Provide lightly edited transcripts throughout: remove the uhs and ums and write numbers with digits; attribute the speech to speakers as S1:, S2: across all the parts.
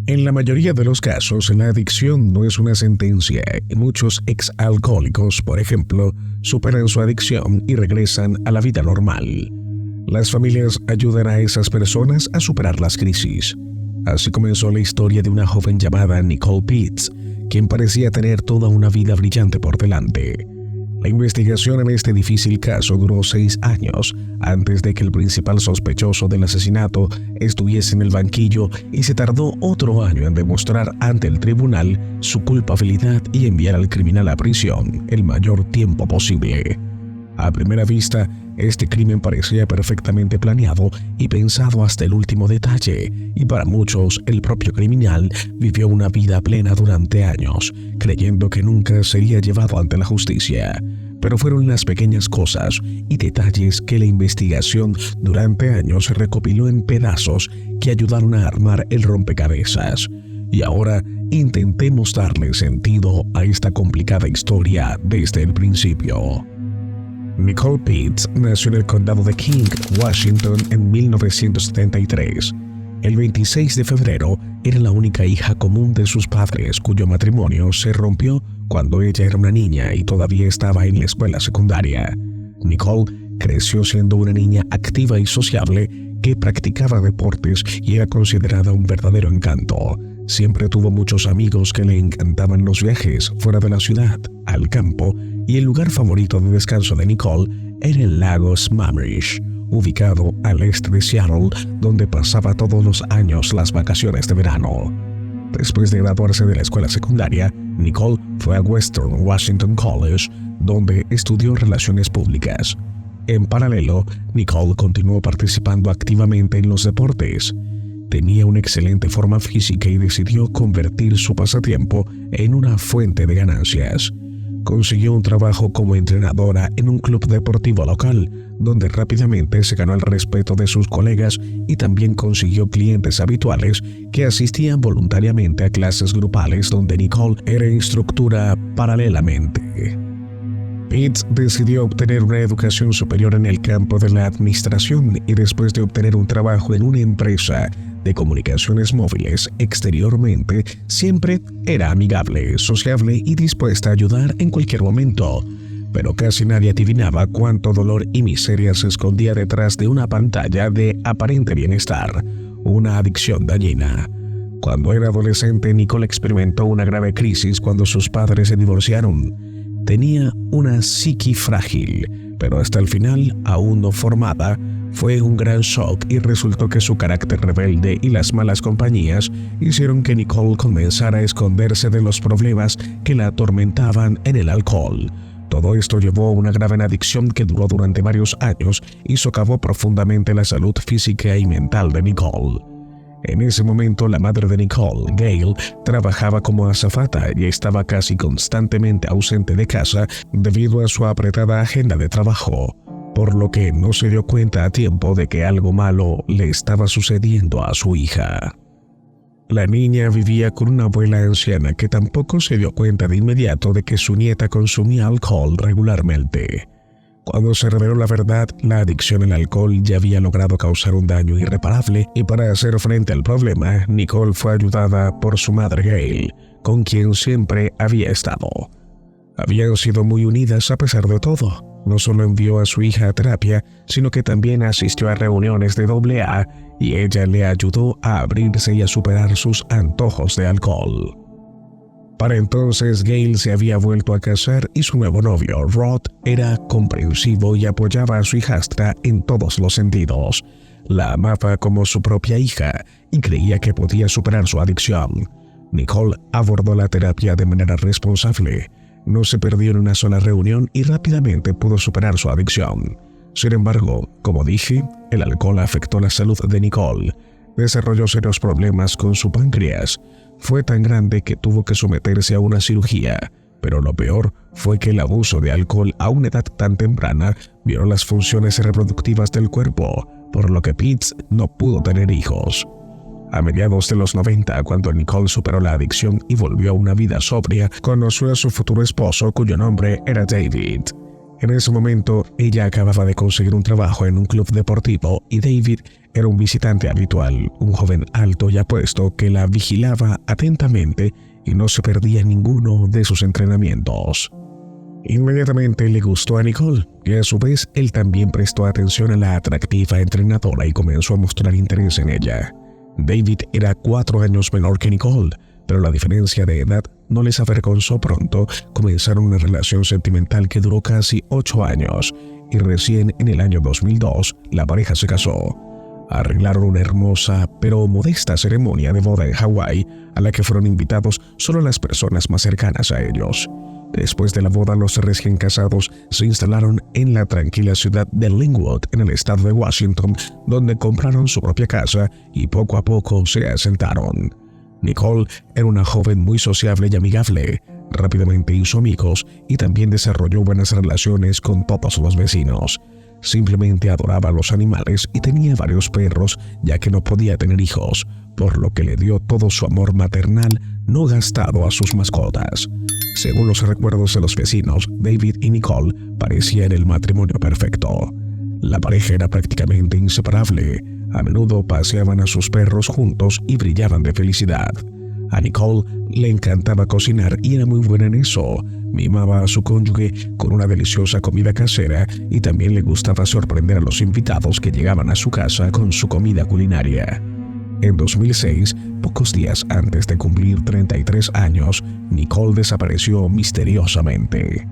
S1: En la mayoría de los casos, la adicción no es una sentencia y muchos exalcohólicos, por ejemplo, superan su adicción y regresan a la vida normal. Las familias ayudan a esas personas a superar las crisis. Así comenzó la historia de una joven llamada Nicole Pitts, quien parecía tener toda una vida brillante por delante. La investigación en este difícil caso duró 6 años antes de que el principal sospechoso del asesinato estuviese en el banquillo y se tardó otro año en demostrar ante el tribunal su culpabilidad y enviar al criminal a prisión el mayor tiempo posible. A primera vista, este crimen parecía perfectamente planeado y pensado hasta el último detalle, y para muchos el propio criminal vivió una vida plena durante años, creyendo que nunca sería llevado ante la justicia. Pero fueron las pequeñas cosas y detalles que la investigación durante años recopiló en pedazos que ayudaron a armar el rompecabezas. Y ahora intentemos darle sentido a esta complicada historia desde el principio. Nicole Pitts nació en el condado de King, Washington, en 1973. El 26 de febrero era la única hija común de sus padres, cuyo matrimonio se rompió cuando ella era una niña y todavía estaba en la escuela secundaria. Nicole creció siendo una niña activa y sociable que practicaba deportes y era considerada un verdadero encanto. Siempre tuvo muchos amigos que le encantaban los viajes fuera de la ciudad, al campo, y el lugar favorito de descanso de Nicole era el lago Sammamish, ubicado al este de Seattle, donde pasaba todos los años las vacaciones de verano. Después de graduarse de la escuela secundaria, Nicole fue a Western Washington College, donde estudió relaciones públicas. En paralelo, Nicole continuó participando activamente en los deportes. Tenía una excelente forma física y decidió convertir su pasatiempo en una fuente de ganancias. Consiguió un trabajo como entrenadora en un club deportivo local, donde rápidamente se ganó el respeto de sus colegas y también consiguió clientes habituales que asistían voluntariamente a clases grupales donde Nicole era instructora paralelamente. Pitts decidió obtener una educación superior en el campo de la administración y después de obtener un trabajo en una empresa de comunicaciones móviles exteriormente, siempre era amigable, sociable y dispuesta a ayudar en cualquier momento. Pero casi nadie adivinaba cuánto dolor y miseria se escondía detrás de una pantalla de aparente bienestar, una adicción dañina. Cuando era adolescente, Nicole experimentó una grave crisis cuando sus padres se divorciaron. Tenía una psique frágil, pero hasta el final, aún no formada, fue un gran shock y resultó que su carácter rebelde y las malas compañías hicieron que Nicole comenzara a esconderse de los problemas que la atormentaban en el alcohol. Todo esto llevó a una grave adicción que duró durante varios años y socavó profundamente la salud física y mental de Nicole. En ese momento, la madre de Nicole, Gail, trabajaba como azafata y estaba casi constantemente ausente de casa debido a su apretada agenda de trabajo, por lo que no se dio cuenta a tiempo de que algo malo le estaba sucediendo a su hija. La niña vivía con una abuela anciana que tampoco se dio cuenta de inmediato de que su nieta consumía alcohol regularmente. Cuando se reveló la verdad, la adicción al alcohol ya había logrado causar un daño irreparable y para hacer frente al problema, Nicole fue ayudada por su madre Gail, con quien siempre había estado. Habían sido muy unidas a pesar de todo. No solo envió a su hija a terapia, sino que también asistió a reuniones de AA y ella le ayudó a abrirse y a superar sus antojos de alcohol. Para entonces, Gail se había vuelto a casar y su nuevo novio, Rod, era comprensivo y apoyaba a su hijastra en todos los sentidos. La amaba como su propia hija y creía que podía superar su adicción. Nicole abordó la terapia de manera responsable. No se perdió en una sola reunión y rápidamente pudo superar su adicción. Sin embargo, como dije, el alcohol afectó la salud de Nicole. Desarrolló serios problemas con su páncreas. Fue tan grande que tuvo que someterse a una cirugía, pero lo peor fue que el abuso de alcohol a una edad tan temprana violó las funciones reproductivas del cuerpo, por lo que Pitts no pudo tener hijos. A mediados de los 90, cuando Nicole superó la adicción y volvió a una vida sobria, conoció a su futuro esposo, cuyo nombre era David. En ese momento, ella acababa de conseguir un trabajo en un club deportivo y David era un visitante habitual, un joven alto y apuesto que la vigilaba atentamente y no se perdía ninguno de sus entrenamientos. Inmediatamente le gustó a Nicole y a su vez él también prestó atención a la atractiva entrenadora y comenzó a mostrar interés en ella. David era 4 años menor que Nicole, pero la diferencia de edad no les avergonzó. Pronto comenzaron una relación sentimental que duró casi 8 años y recién en el año 2002 la pareja se casó. Arreglaron una hermosa pero modesta ceremonia de boda en Hawái a la que fueron invitados solo las personas más cercanas a ellos. Después de la boda, los recién casados se instalaron en la tranquila ciudad de Linwood, en el estado de Washington, donde compraron su propia casa y poco a poco se asentaron. Nicole era una joven muy sociable y amigable. Rápidamente hizo amigos y también desarrolló buenas relaciones con todos los vecinos. Simplemente adoraba a los animales y tenía varios perros, ya que no podía tener hijos, por lo que le dio todo su amor maternal no gastado a sus mascotas. Según los recuerdos de los vecinos, David y Nicole parecían el matrimonio perfecto. La pareja era prácticamente inseparable. A menudo paseaban a sus perros juntos y brillaban de felicidad. A Nicole le encantaba cocinar y era muy buena en eso. Mimaba a su cónyuge con una deliciosa comida casera y también le gustaba sorprender a los invitados que llegaban a su casa con su comida culinaria. En 2006, pocos días antes de cumplir 33 años, Nicole desapareció misteriosamente.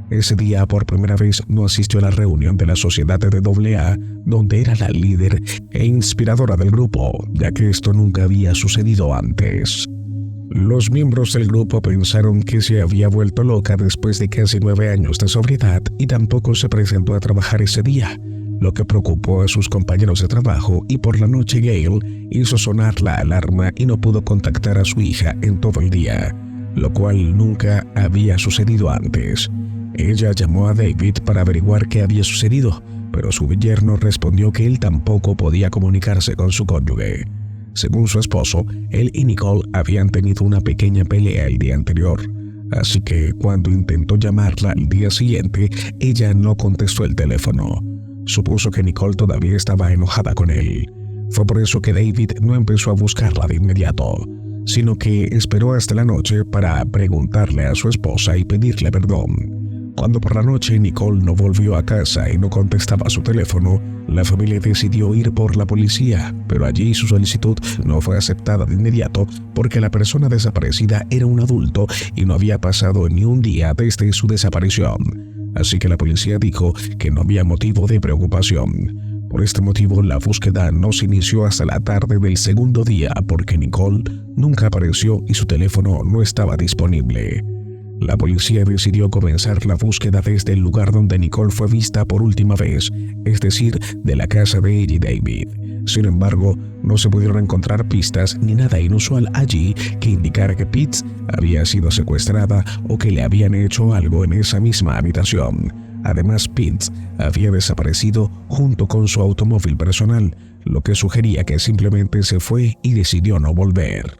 S1: Ese día, por primera vez, no asistió a la reunión de la sociedad de AA, donde era la líder e inspiradora del grupo, ya que esto nunca había sucedido antes. Los miembros del grupo pensaron que se había vuelto loca después de casi 9 años de sobriedad y tampoco se presentó a trabajar ese día, lo que preocupó a sus compañeros de trabajo, y por la noche Gail hizo sonar la alarma y no pudo contactar a su hija en todo el día, lo cual nunca había sucedido antes. Ella llamó a David para averiguar qué había sucedido, pero su yerno respondió que él tampoco podía comunicarse con su cónyuge. Según su esposo, él y Nicole habían tenido una pequeña pelea el día anterior, así que cuando intentó llamarla al día siguiente, ella no contestó el teléfono. Supuso que Nicole todavía estaba enojada con él. Fue por eso que David no empezó a buscarla de inmediato, sino que esperó hasta la noche para preguntarle a su esposa y pedirle perdón. Cuando por la noche Nicole no volvió a casa y no contestaba su teléfono, la familia decidió ir por la policía, pero allí su solicitud no fue aceptada de inmediato porque la persona desaparecida era un adulto y no había pasado ni un día desde su desaparición. Así que la policía dijo que no había motivo de preocupación. Por este motivo, la búsqueda no se inició hasta la tarde del segundo día porque Nicole nunca apareció y su teléfono no estaba disponible. La policía decidió comenzar la búsqueda desde el lugar donde Nicole fue vista por última vez, es decir, de la casa de ella y David. Sin embargo, no se pudieron encontrar pistas ni nada inusual allí que indicara que Pitts había sido secuestrada o que le habían hecho algo en esa misma habitación. Además, Pitts había desaparecido junto con su automóvil personal, lo que sugería que simplemente se fue y decidió no volver.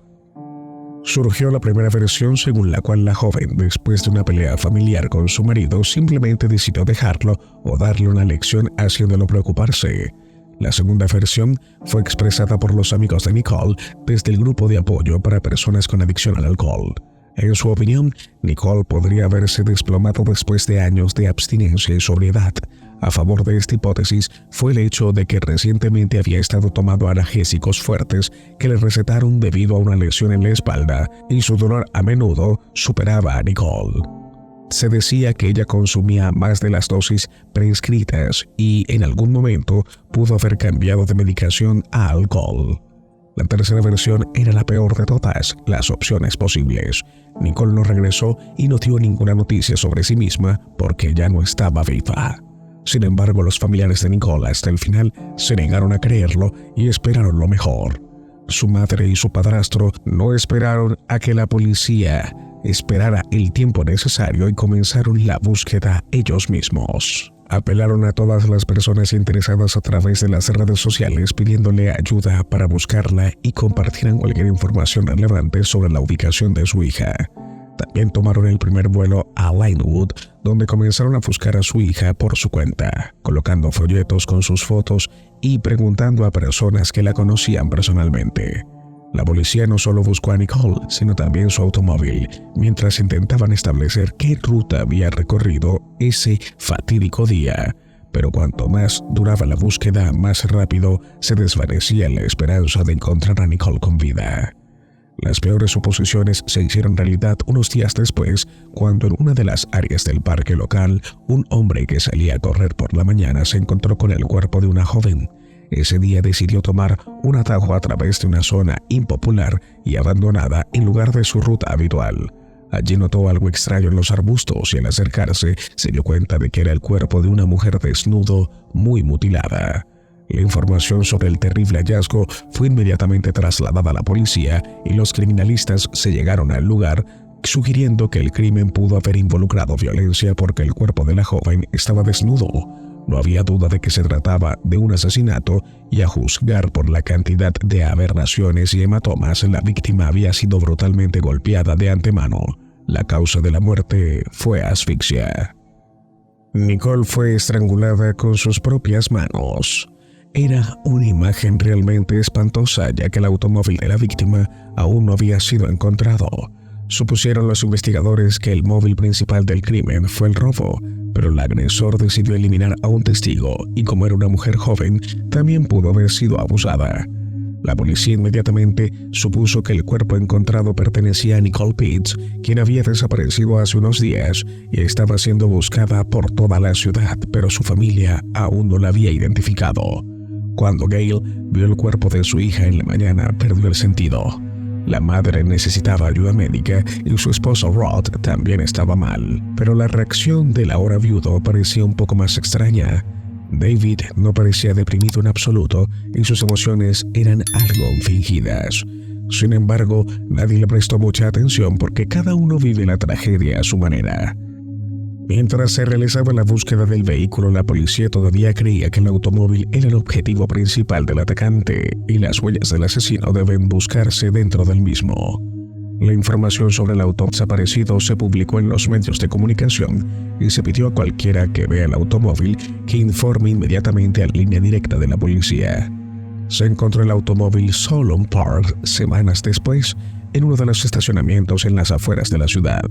S1: Surgió la primera versión según la cual la joven, después de una pelea familiar con su marido, simplemente decidió dejarlo o darle una lección haciéndolo preocuparse. La segunda versión fue expresada por los amigos de Nicole desde el grupo de apoyo para personas con adicción al alcohol. En su opinión, Nicole podría haberse desplomado después de años de abstinencia y sobriedad. A favor de esta hipótesis fue el hecho de que recientemente había estado tomando analgésicos fuertes que le recetaron debido a una lesión en la espalda y su dolor a menudo superaba a Nicole. Se decía que ella consumía más de las dosis prescritas y en algún momento pudo haber cambiado de medicación a alcohol. La tercera versión era la peor de todas las opciones posibles. Nicole no regresó y no dio ninguna noticia sobre sí misma porque ya no estaba viva. Sin embargo, los familiares de Nicole hasta el final se negaron a creerlo y esperaron lo mejor. Su madre y su padrastro no esperaron a que la policía esperara el tiempo necesario y comenzaron la búsqueda ellos mismos. Apelaron a todas las personas interesadas a través de las redes sociales pidiéndole ayuda para buscarla y compartieran cualquier información relevante sobre la ubicación de su hija. También tomaron el primer vuelo a Linwood, donde comenzaron a buscar a su hija por su cuenta, colocando folletos con sus fotos y preguntando a personas que la conocían personalmente. La policía no solo buscó a Nicole, sino también su automóvil, mientras intentaban establecer qué ruta había recorrido ese fatídico día. Pero cuanto más duraba la búsqueda, más rápido se desvanecía la esperanza de encontrar a Nicole con vida. Las peores suposiciones se hicieron realidad unos días después, cuando en una de las áreas del parque local, un hombre que salía a correr por la mañana se encontró con el cuerpo de una joven. Ese día decidió tomar un atajo a través de una zona impopular y abandonada en lugar de su ruta habitual. Allí notó algo extraño en los arbustos y al acercarse se dio cuenta de que era el cuerpo de una mujer desnudo, muy mutilada. La información sobre el terrible hallazgo fue inmediatamente trasladada a la policía y los criminalistas se llegaron al lugar, sugiriendo que el crimen pudo haber involucrado violencia porque el cuerpo de la joven estaba desnudo. No había duda de que se trataba de un asesinato y, a juzgar por la cantidad de aberraciones y hematomas, la víctima había sido brutalmente golpeada de antemano. La causa de la muerte fue asfixia. Nicole fue estrangulada con sus propias manos. Era una imagen realmente espantosa, ya que el automóvil de la víctima aún no había sido encontrado. Supusieron los investigadores que el móvil principal del crimen fue el robo, pero el agresor decidió eliminar a un testigo y, como era una mujer joven, también pudo haber sido abusada. La policía inmediatamente supuso que el cuerpo encontrado pertenecía a Nicole Pitts, quien había desaparecido hace unos días y estaba siendo buscada por toda la ciudad, pero su familia aún no la había identificado. Cuando Gail vio el cuerpo de su hija en la mañana, perdió el sentido. La madre necesitaba ayuda médica y su esposo Rod también estaba mal, pero la reacción del ahora viudo parecía un poco más extraña. David no parecía deprimido en absoluto y sus emociones eran algo fingidas. Sin embargo, nadie le prestó mucha atención porque cada uno vive la tragedia a su manera. Mientras se realizaba la búsqueda del vehículo, la policía todavía creía que el automóvil era el objetivo principal del atacante y las huellas del asesino deben buscarse dentro del mismo. La información sobre el auto desaparecido se publicó en los medios de comunicación y se pidió a cualquiera que vea el automóvil que informe inmediatamente a la línea directa de la policía. Se encontró el automóvil Solon Park semanas después en uno de los estacionamientos en las afueras de la ciudad.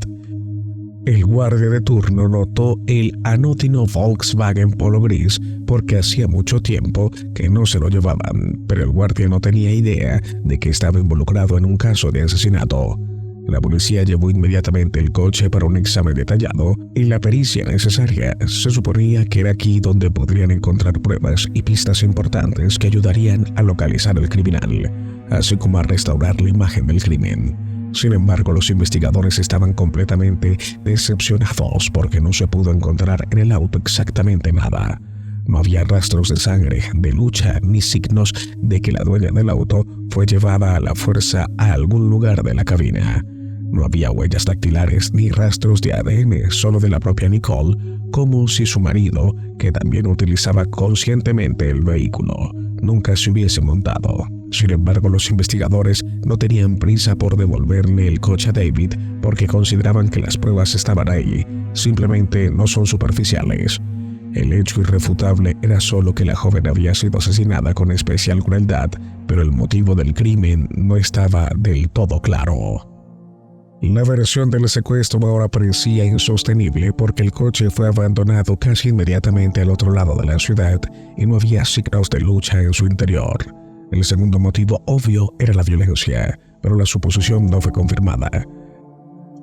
S1: El guardia de turno notó el anodino Volkswagen Polo gris porque hacía mucho tiempo que no se lo llevaban, pero el guardia no tenía idea de que estaba involucrado en un caso de asesinato. La policía llevó inmediatamente el coche para un examen detallado y la pericia necesaria. Se suponía que era aquí donde podrían encontrar pruebas y pistas importantes que ayudarían a localizar al criminal, así como a restaurar la imagen del crimen. Sin embargo, los investigadores estaban completamente decepcionados porque no se pudo encontrar en el auto exactamente nada. No había rastros de sangre, de lucha, ni signos de que la dueña del auto fue llevada a la fuerza a algún lugar de la cabina. No había huellas dactilares ni rastros de ADN, solo de la propia Nicole, como si su marido, que también utilizaba conscientemente el vehículo, nunca se hubiese montado. Sin embargo, los investigadores no tenían prisa por devolverle el coche a David porque consideraban que las pruebas estaban ahí, simplemente no son superficiales. El hecho irrefutable era solo que la joven había sido asesinada con especial crueldad, pero el motivo del crimen no estaba del todo claro. La versión del secuestro ahora parecía insostenible porque el coche fue abandonado casi inmediatamente al otro lado de la ciudad y no había signos de lucha en su interior. El segundo motivo obvio era la violencia, pero la suposición no fue confirmada.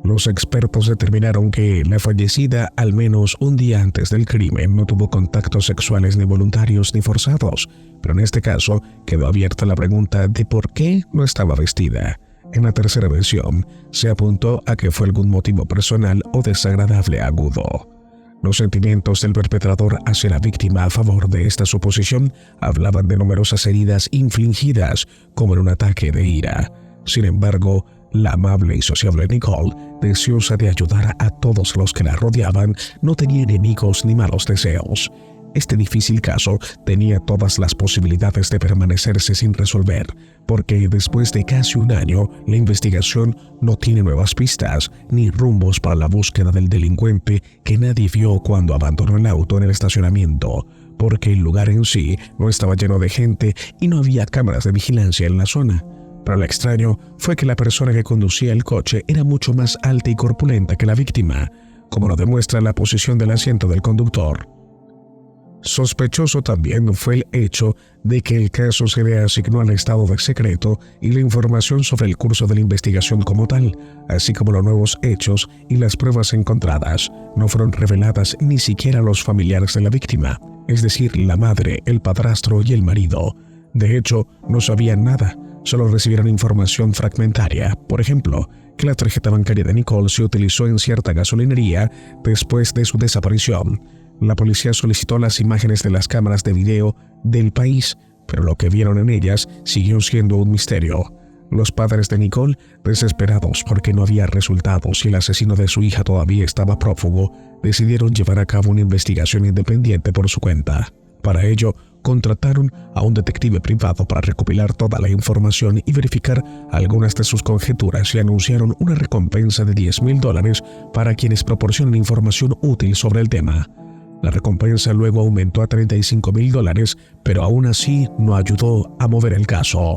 S1: Los expertos determinaron que la fallecida, al menos un día antes del crimen, no tuvo contactos sexuales ni voluntarios ni forzados, pero en este caso quedó abierta la pregunta de por qué no estaba vestida. En la tercera versión, se apuntó a que fue algún motivo personal o desagradable agudo. Los sentimientos del perpetrador hacia la víctima a favor de esta suposición hablaban de numerosas heridas infligidas como en un ataque de ira. Sin embargo, la amable y sociable Nicole, deseosa de ayudar a todos los que la rodeaban, no tenía enemigos ni malos deseos. este difícil caso tenía todas las posibilidades de permanecerse sin resolver, porque después de casi un año, la investigación no tiene nuevas pistas ni rumbos para la búsqueda del delincuente que nadie vio cuando abandonó el auto en el estacionamiento, porque el lugar en sí no estaba lleno de gente y no había cámaras de vigilancia en la zona. Pero lo extraño fue que la persona que conducía el coche era mucho más alta y corpulenta que la víctima, como lo demuestra la posición del asiento del conductor. Sospechoso también fue el hecho de que el caso se le asignó al estado de secreto y la información sobre el curso de la investigación como tal, así como los nuevos hechos y las pruebas encontradas, no fueron reveladas ni siquiera a los familiares de la víctima, es decir, la madre, el padrastro y el marido. De hecho, no sabían nada, solo recibieron información fragmentaria. Por ejemplo, que la tarjeta bancaria de Nicole se utilizó en cierta gasolinería después de su desaparición. La policía solicitó las imágenes de las cámaras de video del país, pero lo que vieron en ellas siguió siendo un misterio. Los padres de Nicole, desesperados porque no había resultados y el asesino de su hija todavía estaba prófugo, decidieron llevar a cabo una investigación independiente por su cuenta. Para ello, contrataron a un detective privado para recopilar toda la información y verificar algunas de sus conjeturas y anunciaron una recompensa de $10,000 para quienes proporcionen información útil sobre el tema. La recompensa luego aumentó a $35,000, pero aún así no ayudó a mover el caso.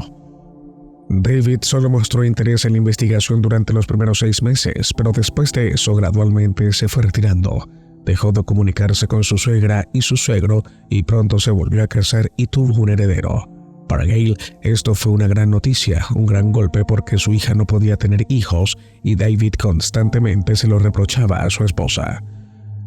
S1: David solo mostró interés en la investigación durante los primeros 6 meses, pero después de eso gradualmente se fue retirando. Dejó de comunicarse con su suegra y su suegro y pronto se volvió a casar y tuvo un heredero. Para Gail, esto fue una gran noticia, un gran golpe porque su hija no podía tener hijos y David constantemente se lo reprochaba a su esposa.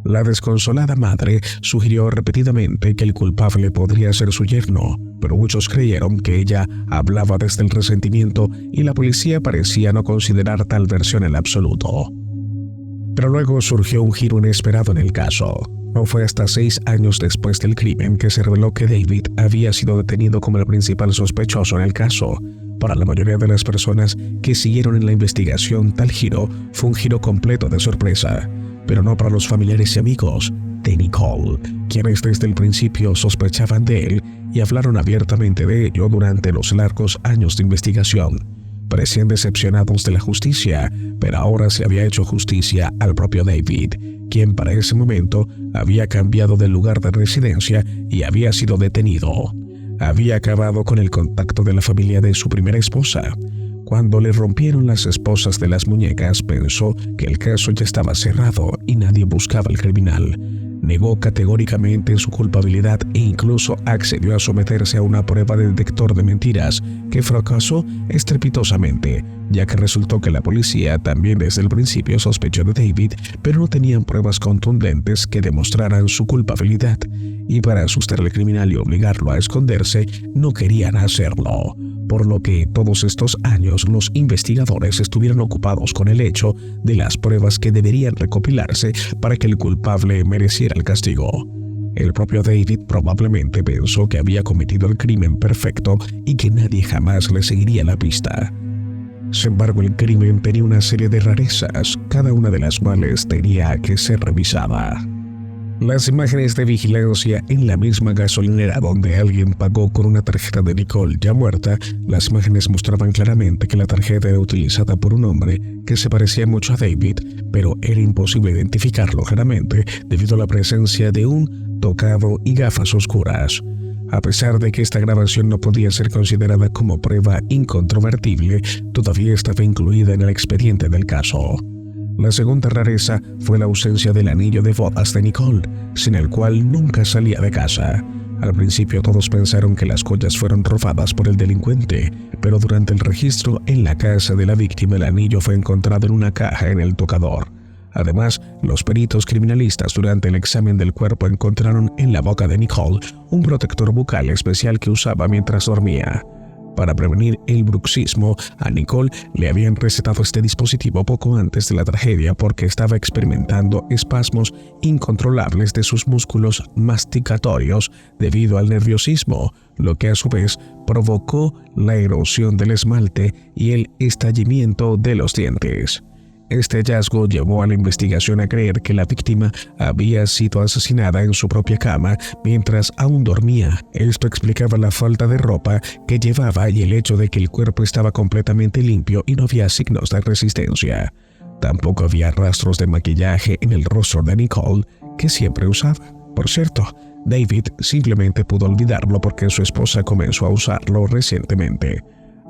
S1: La desconsolada madre sugirió repetidamente que el culpable podría ser su yerno, pero muchos creyeron que ella hablaba desde el resentimiento y la policía parecía no considerar tal versión en absoluto. Pero luego surgió un giro inesperado en el caso. No fue hasta 6 años después del crimen que se reveló que David había sido detenido como el principal sospechoso en el caso. Para la mayoría de las personas que siguieron en la investigación, tal giro fue un giro completo de sorpresa, pero no para los familiares y amigos de Nicole, quienes desde el principio sospechaban de él y hablaron abiertamente de ello durante los largos años de investigación. Parecían decepcionados de la justicia, pero ahora se había hecho justicia al propio David, quien para ese momento había cambiado de lugar de residencia y había sido detenido. Había acabado con el contacto de la familia de su primera esposa. Cuando le rompieron las esposas de las muñecas, pensó que el caso ya estaba cerrado y nadie buscaba al criminal. Negó categóricamente su culpabilidad e incluso accedió a someterse a una prueba de detector de mentiras que fracasó estrepitosamente, ya que resultó que la policía también desde el principio sospechó de David, pero no tenían pruebas contundentes que demostraran su culpabilidad, y para asustar al criminal y obligarlo a esconderse, no querían hacerlo. Por lo que todos estos años los investigadores estuvieron ocupados con el hecho de las pruebas que deberían recopilarse para que el culpable mereciera el castigo. El propio David probablemente pensó que había cometido el crimen perfecto y que nadie jamás le seguiría la pista. Sin embargo, el crimen tenía una serie de rarezas, cada una de las cuales tenía que ser revisada. Las imágenes de vigilancia en la misma gasolinera donde alguien pagó con una tarjeta de Nicole ya muerta, las imágenes mostraban claramente que la tarjeta era utilizada por un hombre que se parecía mucho a David, pero era imposible identificarlo claramente debido a la presencia de un tocado y gafas oscuras. A pesar de que esta grabación no podía ser considerada como prueba incontrovertible, todavía estaba incluida en el expediente del caso. La segunda rareza fue la ausencia del anillo de bodas de Nicole, sin el cual nunca salía de casa. Al principio todos pensaron que las joyas fueron robadas por el delincuente, pero durante el registro en la casa de la víctima el anillo fue encontrado en una caja en el tocador. Además, los peritos criminalistas durante el examen del cuerpo encontraron en la boca de Nicole un protector bucal especial que usaba mientras dormía. Para prevenir el bruxismo, a Nicole le habían recetado este dispositivo poco antes de la tragedia porque estaba experimentando espasmos incontrolables de sus músculos masticatorios debido al nerviosismo, lo que a su vez provocó la erosión del esmalte y el estallimiento de los dientes. Este hallazgo llevó a la investigación a creer que la víctima había sido asesinada en su propia cama mientras aún dormía. Esto explicaba la falta de ropa que llevaba y el hecho de que el cuerpo estaba completamente limpio y no había signos de resistencia. Tampoco había rastros de maquillaje en el rostro de Nicole, que siempre usaba. Por cierto, David simplemente pudo olvidarlo porque su esposa comenzó a usarlo recientemente.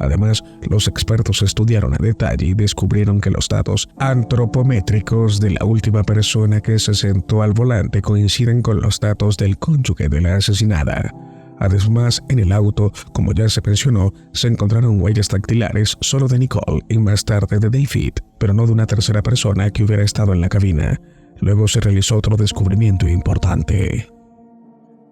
S1: Además, los expertos estudiaron a detalle y descubrieron que los datos antropométricos de la última persona que se sentó al volante coinciden con los datos del cónyuge de la asesinada. Además, en el auto, como ya se mencionó, se encontraron huellas dactilares solo de Nicole y más tarde de David, pero no de una tercera persona que hubiera estado en la cabina. Luego se realizó otro descubrimiento importante.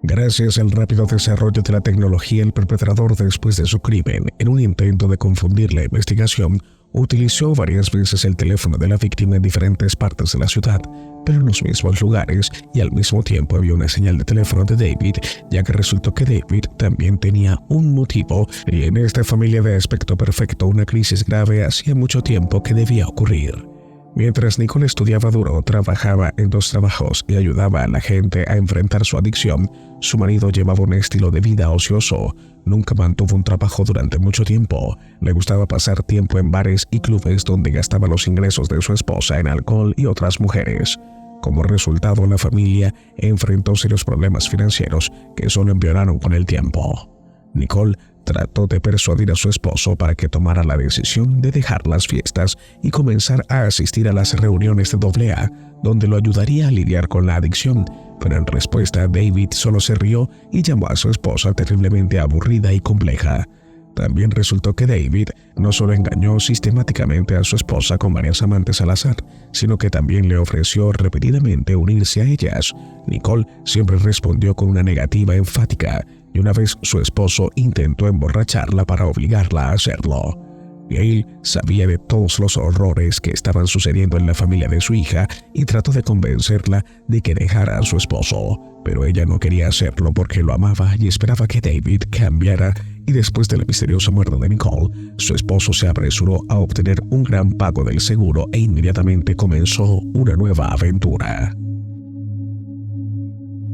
S1: Gracias al rápido desarrollo de la tecnología, el perpetrador, después de su crimen, en un intento de confundir la investigación, utilizó varias veces el teléfono de la víctima en diferentes partes de la ciudad, pero en los mismos lugares, y al mismo tiempo había una señal de teléfono de David, ya que resultó que David también tenía un motivo, y en esta familia de aspecto perfecto una crisis grave hacía mucho tiempo que debía ocurrir. Mientras Nicole estudiaba duro, trabajaba en 2 trabajos y ayudaba a la gente a enfrentar su adicción, su marido llevaba un estilo de vida ocioso. Nunca mantuvo un trabajo durante mucho tiempo. Le gustaba pasar tiempo en bares y clubes donde gastaba los ingresos de su esposa en alcohol y otras mujeres. Como resultado, la familia enfrentó serios problemas financieros que solo empeoraron con el tiempo. Nicole trató de persuadir a su esposo para que tomara la decisión de dejar las fiestas y comenzar a asistir a las reuniones de AA, donde lo ayudaría a lidiar con la adicción, pero en respuesta David solo se rió y llamó a su esposa terriblemente aburrida y compleja. También resultó que David no solo engañó sistemáticamente a su esposa con varias amantes al azar, sino que también le ofreció repetidamente unirse a ellas. Nicole siempre respondió con una negativa enfática, y una vez su esposo intentó emborracharla para obligarla a hacerlo. Gail sabía de todos los horrores que estaban sucediendo en la familia de su hija y trató de convencerla de que dejara a su esposo, pero ella no quería hacerlo porque lo amaba y esperaba que David cambiara, y después de la misteriosa muerte de Nicole, su esposo se apresuró a obtener un gran pago del seguro e inmediatamente comenzó una nueva aventura.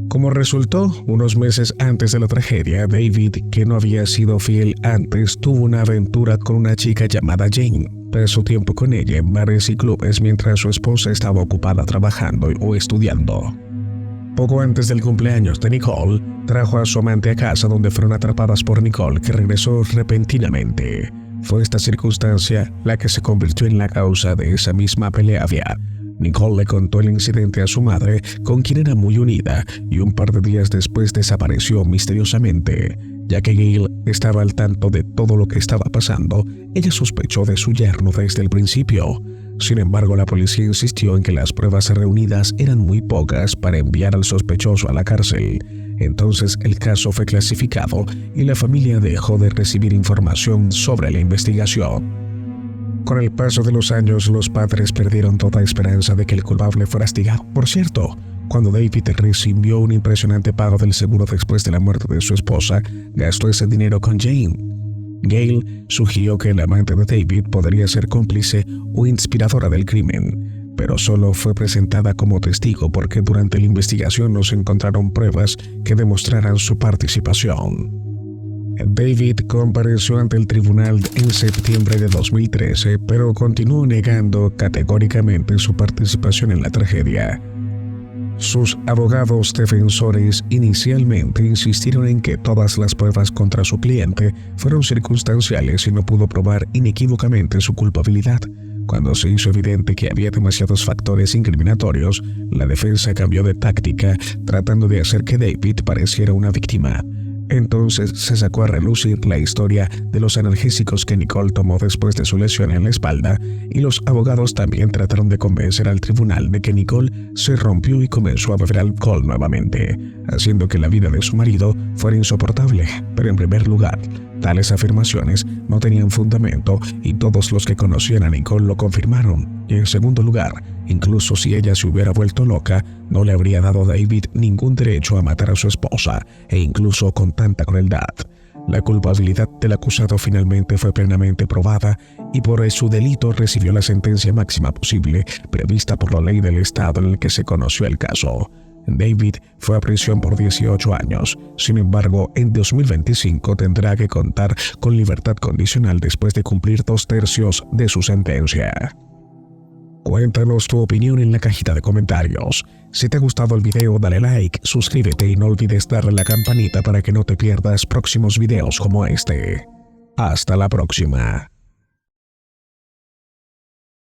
S1: Como resultó, unos meses antes de la tragedia, David, que no había sido fiel antes, tuvo una aventura con una chica llamada Jane. Pasó tiempo con ella en bares y clubes mientras su esposa estaba ocupada trabajando o estudiando. Poco antes del cumpleaños de Nicole, trajo a su amante a casa donde fueron atrapadas por Nicole, que regresó repentinamente. Fue esta circunstancia la que se convirtió en la causa de esa misma pelea. Nicole le contó el incidente a su madre, con quien era muy unida, y un par de días después desapareció misteriosamente. Ya que Gail estaba al tanto de todo lo que estaba pasando, ella sospechó de su yerno desde el principio. Sin embargo, la policía insistió en que las pruebas reunidas eran muy pocas para enviar al sospechoso a la cárcel. Entonces el caso fue clasificado y la familia dejó de recibir información sobre la investigación. Con el paso de los años, los padres perdieron toda esperanza de que el culpable fuera castigado. Por cierto, cuando David recibió un impresionante pago del seguro después de la muerte de su esposa, gastó ese dinero con Jane. Gail sugirió que el amante de David podría ser cómplice o inspiradora del crimen, pero solo fue presentada como testigo porque durante la investigación no se encontraron pruebas que demostraran su participación. David compareció ante el tribunal en septiembre de 2013, pero continuó negando categóricamente su participación en la tragedia. Sus abogados defensores inicialmente insistieron en que todas las pruebas contra su cliente fueron circunstanciales y no pudo probar inequívocamente su culpabilidad. Cuando se hizo evidente que había demasiados factores incriminatorios, la defensa cambió de táctica, tratando de hacer que David pareciera una víctima. Entonces se sacó a relucir la historia de los analgésicos que Nicole tomó después de su lesión en la espalda, y los abogados también trataron de convencer al tribunal de que Nicole se rompió y comenzó a beber alcohol nuevamente, haciendo que la vida de su marido fuera insoportable. Pero en primer lugar, tales afirmaciones no tenían fundamento y todos los que conocían a Nicole lo confirmaron. Y en segundo lugar, incluso si ella se hubiera vuelto loca, no le habría dado a David ningún derecho a matar a su esposa, e incluso con tanta crueldad. La culpabilidad del acusado finalmente fue plenamente probada y por su delito recibió la sentencia máxima posible prevista por la ley del estado en el que se conoció el caso. David fue a prisión por 18 años. Sin embargo, en 2025 tendrá que contar con libertad condicional después de cumplir 2/3 de su sentencia. Cuéntanos tu opinión en la cajita de comentarios. Si te ha gustado el video, dale like, suscríbete y no olvides darle a la campanita para que no te pierdas próximos videos como este. Hasta la próxima.